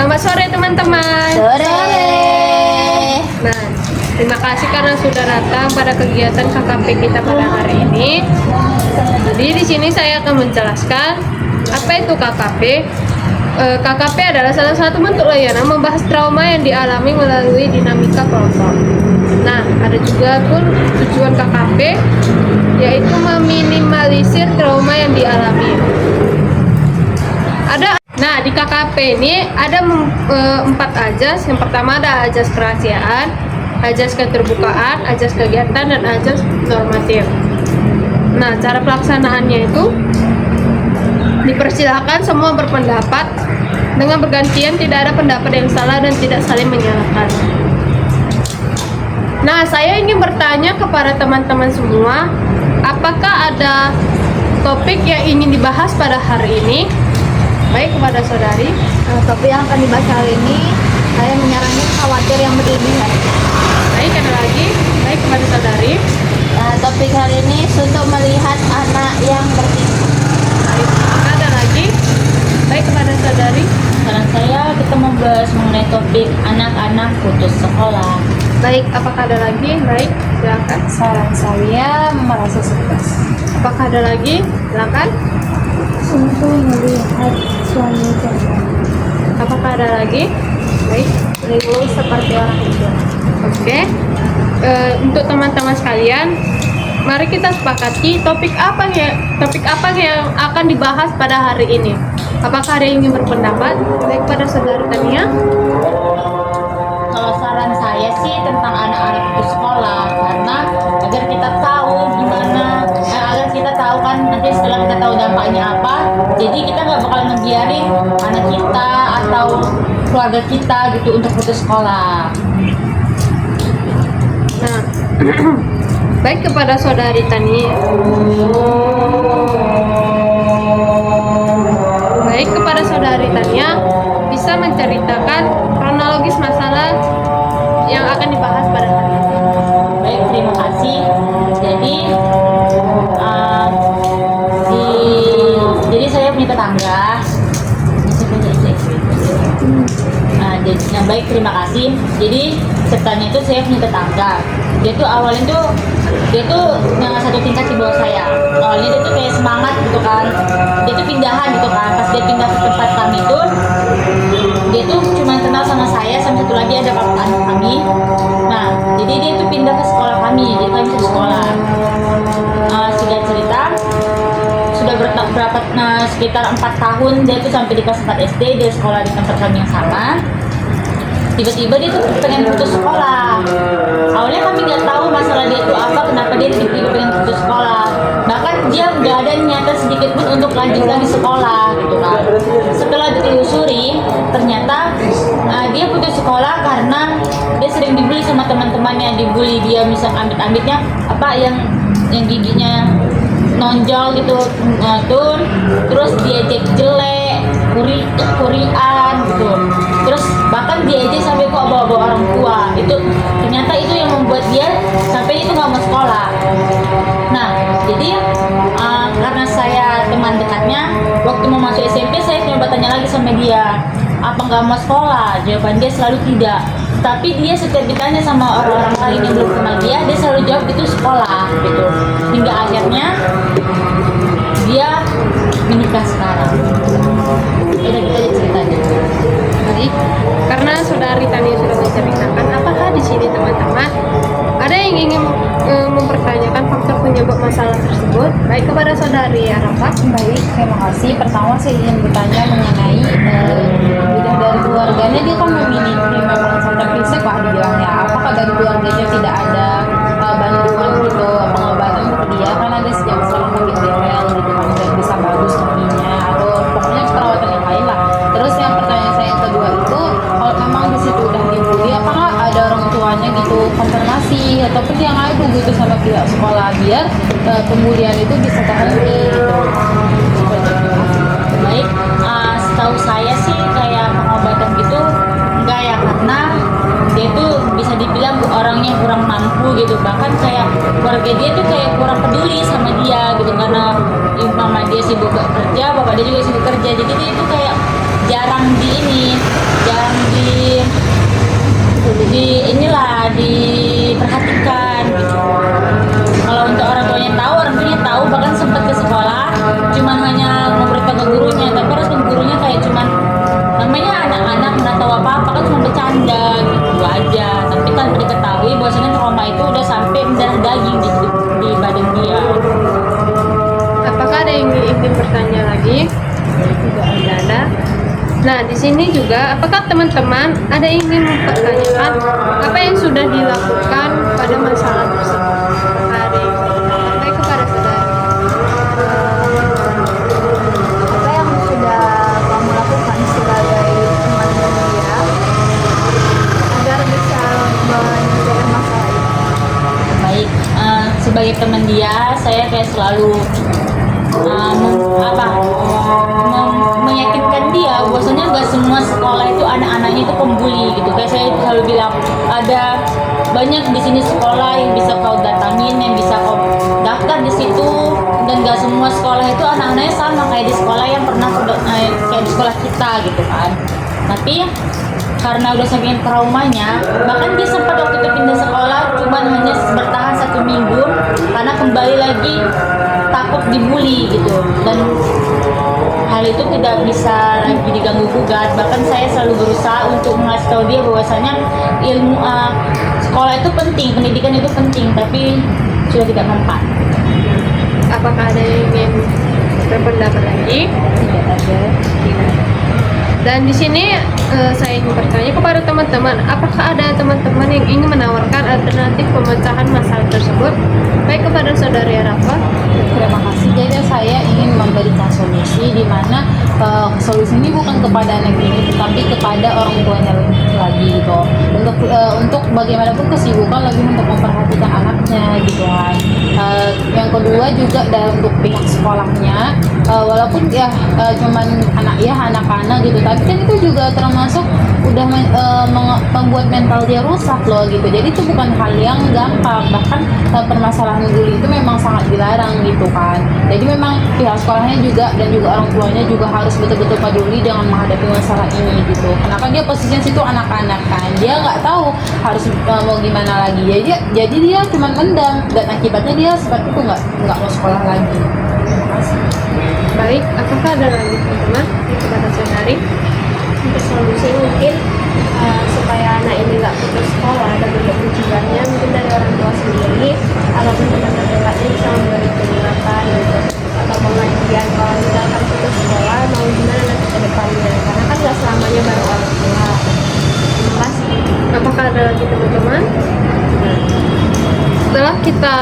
Selamat sore teman-teman. Sore. Nah, terima kasih karena sudah datang pada kegiatan KKP kita pada hari ini. Jadi di sini saya akan menjelaskan apa itu KKP. KKP adalah salah satu bentuk layanan membahas trauma yang dialami melalui dinamika kelompok. Nah, ada juga pun tujuan KKP yaitu meminimalisir trauma yang dialami. Nah, di KKP ini ada 4 ajas. Yang pertama ada ajas kerahasiaan, ajas keterbukaan, ajas kegiatan, dan ajas normatif. Nah, cara pelaksanaannya itu dipersilahkan semua berpendapat dengan bergantian, tidak ada pendapat yang salah dan tidak saling menyalahkan. Nah, saya ingin bertanya kepada teman-teman semua, apakah ada topik yang ingin dibahas pada hari ini? Baik, kepada saudari. Topik yang akan dibahas hari ini, saya menyarankan khawatir yang berlebihan. Baik, ada lagi. Baik, kepada saudari. Topik hari ini untuk melihat anak yang bertingkah. Baik, ada lagi. Baik, kepada saudari. Saran saya kita membahas mengenai topik anak-anak putus sekolah. Baik, apakah ada lagi? Baik, silakan. Saran saya merasa sukses. Apakah ada lagi? Silakan. Untuk melihat suami korban. Apakah ada lagi? Baik. Riwuh seperti orang tua. Oke. Untuk teman-teman sekalian, mari kita sepakati topik apa yang akan dibahas pada hari ini. Apakah ada yang ingin berpendapat? Baik, pada saudara Tania. Kalau saran saya sih tentang anak-anak putus sekolah, karena agar kita tahu gimana, agar kita tahu kan nanti setelah kita tahu dampaknya apa, jadi kita nggak bakal ngebiarin anak kita atau keluarga kita gitu untuk putus sekolah. Nah, baik, kepada saudari Tania. Baik, kepada saudari Tania, bisa menceritakan kronologis masalah yang akan dibahas pada hari ini. Baik, terima kasih. Jadi saya punya tetangga. Baik, terima kasih. Jadi ceritanya itu saya punya tetangga. Dia tuh awalnya yang satu tingkat di bawah saya. Awalnya dia tuh kayak semangat gitu kan. Dia tuh pindahan gitu kan. Pas dia pindah ke tempat kami tuh, dia tuh cuma kenal sama saya, sama satu lagi ada kakak anak kami. Nah, jadi dia tuh pindah ke sekolah kami. Jadi kami satu sekolah. Singkat cerita, sudah sekitar 4 tahun dia tuh sampai di kelas 4 SD, dia sekolah di tempat kami yang sama. Tiba-tiba dia tuh pengen putus sekolah. Awalnya kami nggak tahu masalah dia tuh apa, kenapa dia tiba-tiba pengen putus sekolah. Bahkan dia nggak ada niatan sedikit pun untuk lanjut lagi sekolah gitu kan. Setelah ditelusuri, ternyata dia putus sekolah karena dia sering dibully sama teman-temannya. Dibully dia, misal amit-amitnya apa yang giginya nonjol gitu, terus diejek jelek, kurian gitu. Terus bahkan diejek sampai kok bawa-bawa orang tua. Itu ternyata itu yang membuat dia sampai itu nggak mau sekolah. Nah, jadi karena saya teman dekatnya, waktu mau masuk SMP saya coba tanya lagi sama dia, apa nggak mau sekolah? Jawaban dia selalu tidak. Tapi dia setiap ditanya sama orang-orang lain yang belum kenal dia selalu jawab itu sekolah gitu. Hingga akhirnya dia menikah sekarang. Udah kita aja ceritanya. Baik, karena saudari Tania sudah menceritakan, apakah di sini teman-teman ada yang ingin mempertanyakan faktor penyebab masalah tersebut? Baik, kepada saudari Arafat. Baik, terima kasih. Pertama saya ingin bertanya mengenai bidang dari keluarganya. Dia kan memilih konsultan fisik, Pak, dibilangnya. Apakah dari keluarganya tidak ada bantuan gitu, pengobatan untuk dia? Karena dia sejak sekarang sakit rewel gitu kan, dan bisa bagus kakinya atau pokoknya perawatan yang lain lah. Terus yang pertanyaan saya yang kedua itu, kalau memang di situ udah dibully, apakah ada orang tuanya gitu konfirmasi ataupun yang ngadu gitu sama pihak sekolah biar pembulian itu bisa terhenti gitu? Baik, setahu saya sih kayak pengobatan gitu enggak ya, karena dia tuh bisa dibilang orangnya kurang mampu gitu, bahkan kayak keluarga dia tuh kayak kurang peduli sama dia gitu, karena mama dia sibuk kerja, bapak dia juga sibuk kerja, jadi dia tuh kayak jarang jarang diperhatikan gitu. Kalau untuk orang tuanya tahu bahkan sempat ke sekolah, cuman hanya memberitahu ke gurunya, tapi respon gurunya kayak cuman namanya anak-anak nggak tahu apa-apa kan, cuma bercanda gitu aja, tapi tanpa diketahui bahwasanya trauma itu udah sampai mendarah daging di badan dia. Apakah ada yang ingin bertanya lagi? Tidak ada. Nah, di sini juga, apakah teman-teman ada yang ingin mempertanyakan apa yang sudah dilakukan pada masalah tersebut? Hari sampai kepada saudara. Apa yang sudah kamu lakukan sebagai teman dia agar bisa menyelesaikan masalah ini? Baik, sebagai teman dia, saya kayak selalu meyakinkan dia bahwasanya nggak semua sekolah itu anak-anaknya itu pembuli gitu. Kayak saya selalu bilang, ada banyak di sini sekolah yang bisa kau datangin, yang bisa kau daftar di situ, dan nggak semua sekolah itu anak-anaknya sama kayak di sekolah yang pernah kayak di sekolah kita gitu kan. Tapi karena udah saking traumanya, bahkan dia sempat waktu itu pindah sekolah cuman hanya bertahan 1 minggu karena kembali lagi takut dibully gitu, dan hal itu tidak bisa lagi diganggu gugat. Bahkan saya selalu berusaha untuk mengasih tahu dia bahwasanya ilmu sekolah itu penting, pendidikan itu penting, tapi sudah tidak mempan. Apakah ada yang ingin berpendapat lagi? Tidak ada. Tidak. Dan di sini saya ingin bertanya kepada teman-teman, apakah ada teman-teman yang ingin menawarkan alternatif pemecahan masalah tersebut? Baik kepada saudari Rafa. Terima kasih. Jadi saya ingin memberikan solusi di mana solusi ini bukan kepada anak ini, tetapi kepada orang tuanya lagi gitu. Untuk bagaimanapun kesibukan lebih untuk memperhatikan anaknya gitu kan. Yang kedua juga untuk pihak sekolahnya, walaupun ya cuman anak-anak gitu, tapi kan itu juga termasuk udah membuat mental dia rusak loh gitu. Jadi itu bukan hal yang gampang, bahkan permasalahan bully itu memang sangat dilarang gitu kan. Jadi memang pihak sekolahnya juga dan juga orang tuanya juga harus betul-betul peduli dengan menghadapi masalah ini gitu. Kenapa dia posisinya situ anak-anak kan, dia nggak tahu harus mau gimana lagi. Jadi dia cuma mendam, dan akibatnya dia seperti itu nggak mau sekolah lagi. Terima kasih. Baik, apakah ada lagi teman-teman kepada saudari? Untuk solusi mungkin supaya anak ini nggak putus sekolah dan untuk tujuannya mungkin dari orang tua sendiri ataupun teman dekatnya bisa memberi peringatan gitu atau pengajian kalau misalkan putus sekolah mau gimana nanti ke depannya, karena kan nggak selamanya baru orang tua. Terima kasih. Apakah ada lagi teman-teman? Setelah kita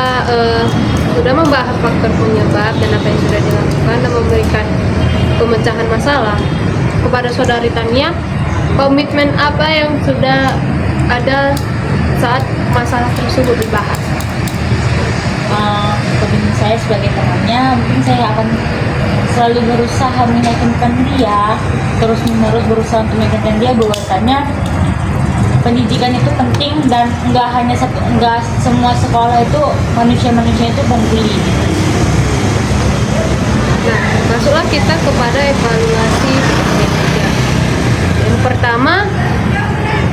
sudah membahas faktor penyebab dan apa yang sudah dilakukan dan memberikan pemecahan masalah kepada saudari Tania, komitmen apa yang sudah ada saat masalah tersebut dibahas? Komitmen saya sebagai temannya, mungkin saya akan selalu berusaha meyakinkan dia, terus menerus berusaha untuk meyakinkan dia bahwasanya pendidikan itu penting, dan nggak semua sekolah itu manusia itu pembuli. Nah, masuklah kita kepada evaluasi bekerja. Yang pertama,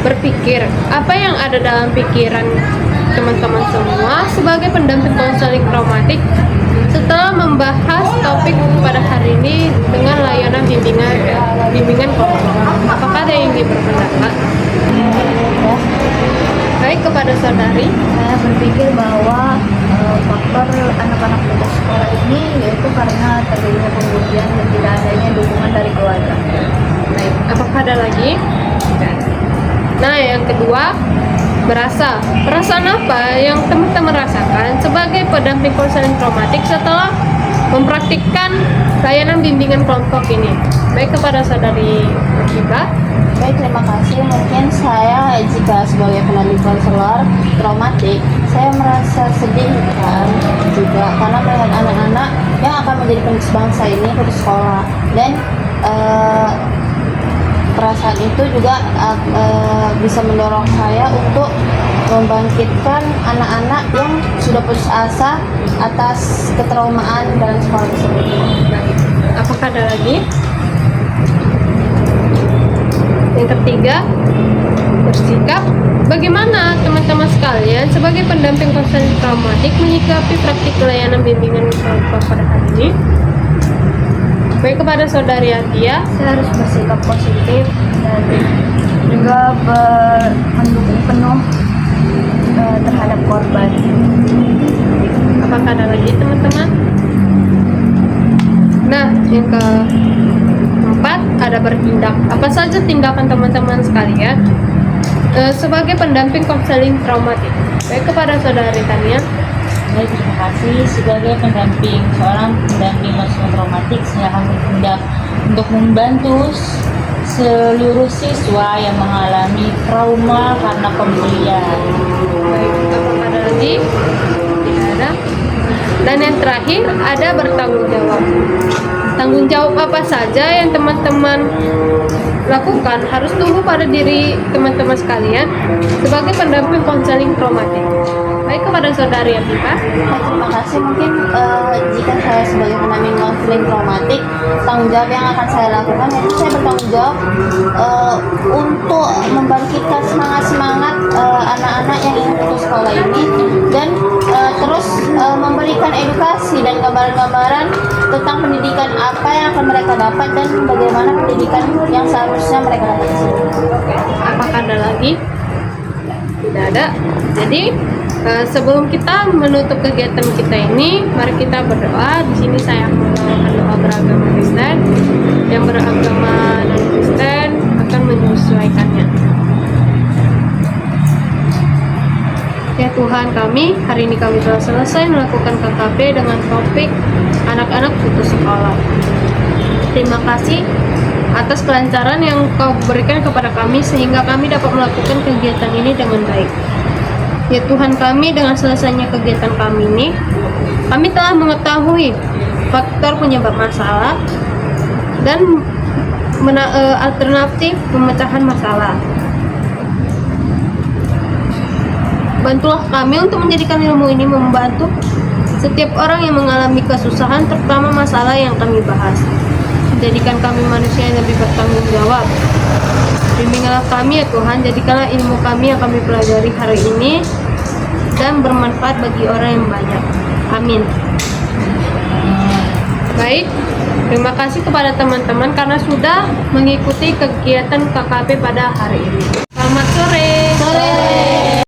berpikir apa yang ada dalam pikiran teman-teman semua sebagai pendamping konseling traumatik setelah membahas topik pada hari ini dengan layanan bimbingan kelompok. Apakah ada yang ingin berpendapat? Baik, kepada saudari. Saya berpikir bahwa faktor anak-anak putus sekolah ini yaitu karena terjadinya pembulian dan tidak adanya dukungan dari keluarga. Baik, apakah ada lagi? Nah, yang kedua, perasaan apa yang teman-teman rasakan sebagai pendamping konseling traumatik setelah mempraktikkan layanan bimbingan kelompok ini? Baik, kepada saudari Hibah. Baik, terima kasih. Mungkin saya jika sebagai pendamping konselor traumatik, saya merasa sedih kan juga karena melihat anak-anak yang akan menjadi penerus bangsa ini putus sekolah, dan perasaan itu juga bisa mendorong saya untuk membangkitkan anak-anak yang sudah putus asa atas ketraumaan dalam sekolah tersebut. Baik. Apakah ada lagi? Yang ketiga, bersikap. Bagaimana teman-teman sekalian sebagai pendamping konseling traumatik menyikapi praktik layanan bimbingan keluarga pada hari ini? Baik, kepada saudari Atia, Saya harus bersikap positif dan juga mendukung penuh terhadap korban. apakah ada lagi teman-teman? Nah, yang keempat ada bertindak. Apa saja tindakan teman-teman sekalian sebagai pendamping konseling traumatik? Baik, kepada saudari Tania. Baik, terima kasih. Sebagai seorang pendamping konseling traumatik, saya akan bertindak untuk membantu seluruh siswa yang mengalami trauma karena pembulian. Baik, apakah ada lagi? Tidak ada. Dan yang terakhir ada bertanggung jawab. Tanggung jawab apa saja yang teman-teman lakukan harus tumbuh pada diri teman-teman sekalian sebagai pendamping konseling traumatik. Baik, kepada saudari Afifa. Terima kasih. Mungkin jika saya sebagai pendamping konseling traumatik, tanggung jawab yang akan saya lakukan yaitu saya bertanggung jawab untuk membangkitkan semangat anak-anak yang ingin putus sekolah ini dan terus memberikan edukasi dan gambaran-gambaran tentang pendidikan apa yang akan mereka dapat dan bagaimana pendidikan yang seharusnya mereka dapat di sini. Apakah ada lagi? Tidak ada. Jadi sebelum kita menutup kegiatan kita ini, mari kita berdoa. Di sini saya akan membawakan doa beragama Kristen. Yang beragama non-Kristen akan menyesuaikannya. Ya Tuhan kami, hari ini kami telah selesai melakukan KKP dengan topik anak-anak putus sekolah. Terima kasih atas kelancaran yang Kau berikan kepada kami sehingga kami dapat melakukan kegiatan ini dengan baik. Ya Tuhan kami, dengan selesainya kegiatan kami ini, kami telah mengetahui faktor penyebab masalah dan alternatif pemecahan masalah. Bantulah kami untuk menjadikan ilmu ini membantu setiap orang yang mengalami kesusahan, terutama masalah yang kami bahas. Jadikan kami manusia yang lebih bertanggung jawab. Bimbinglah kami ya Tuhan, jadikanlah ilmu kami yang kami pelajari hari ini dan bermanfaat bagi orang yang banyak. Amin. Baik, terima kasih kepada teman-teman karena sudah mengikuti kegiatan KKP pada hari ini. Selamat sore. Sore.